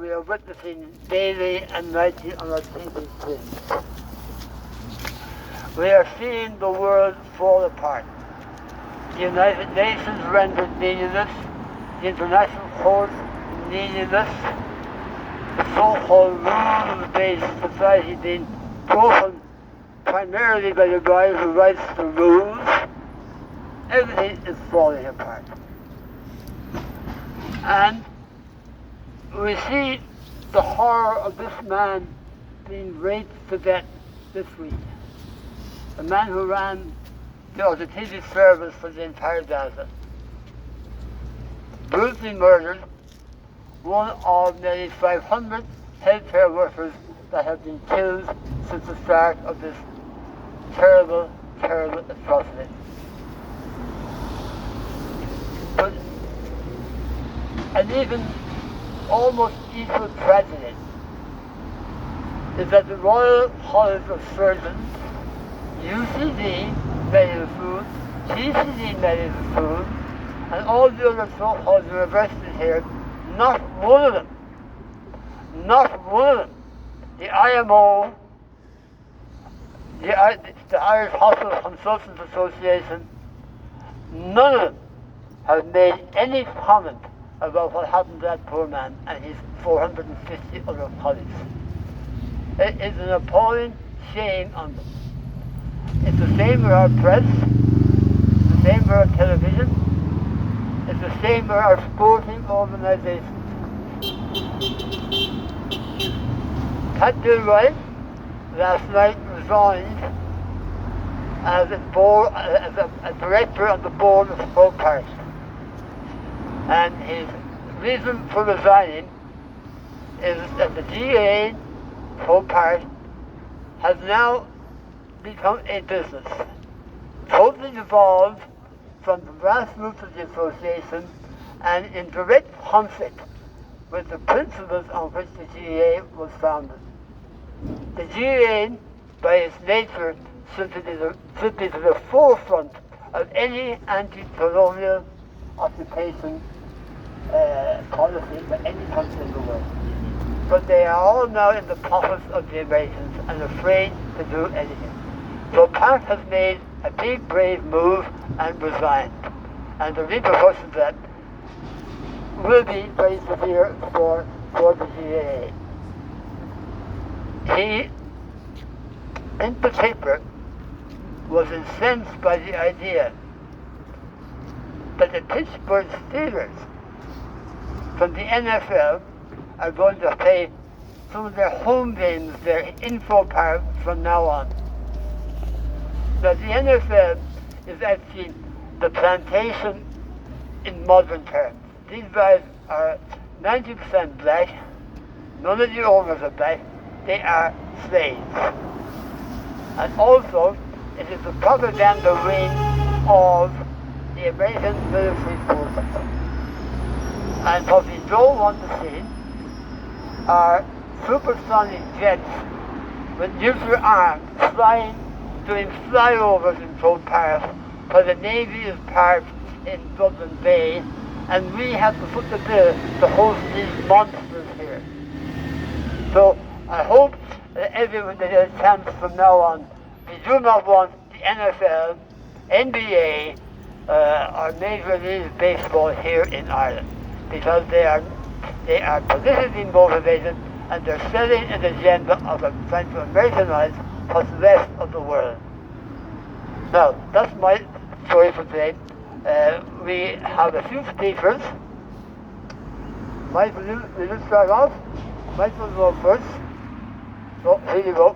we are witnessing daily and nightly on our TV screens. We are seeing the world fall apart. The United Nations rendered meaningless, the International Court meaningless, the so-called rules-based society being broken primarily by the guy who writes the rules. Everything is falling apart. And we see the horror of this man being raped to death this week. The man who ran the TV service for the entire Gaza. Brutally murdered, one of nearly 500 healthcare workers that have been killed since the start of this terrible, terrible atrocity. But an even almost equal tragedy is that the Royal College of Surgeons, UCD Medical Food, GCD Medical Food, and all the other so-called universities here, not one of them, the IMO, the Irish Hospital Consultants Association, none of them have made any comment about what happened to that poor man and his 450 other colleagues. It is an appalling shame on them. It's the same with our press, it's the same with our television, it's the same with our sporting organisations. Pat Gilroy last night resigned as a director on the board of Folk Park. And his reason for resigning is that the GA Folk Park has now become a business, totally devolved from the grassroots of the association and in direct conflict with the principles on which the GA was founded. The GA, by its nature, should be to the forefront of any anti-colonial occupation policy by any country in the world. But they are all now in the pockets of the Americans and afraid to do anything. So Park has made a big, brave move and resigned. And the repercussions of that will be very severe for the GAA. He, in particular, was incensed by the idea that the Pittsburgh Steelers from the NFL are going to play some of their home games there in Folk Park from now on. Now the NFL is actually the plantation in modern terms. These guys are 90% black, none of the owners are black, they are slaves. And also, it is the propaganda wing of the American military forces. And what we don't want to see are supersonic jets with nuclear arms flying, doing flyovers in Folk Park, while the Navy is parked in Dublin Bay, and we have to foot the bill to host these monsters here. So I hope that everyone that has a chance from now on, we do not want the NFL, NBA, or Major League Baseball here in Ireland, because they are politically motivated and they're selling an agenda of trying to Americanize what's left of the world. Now, that's my story for today. We have a few speakers. Michael, will you start off? Michael will go first. So, here you go.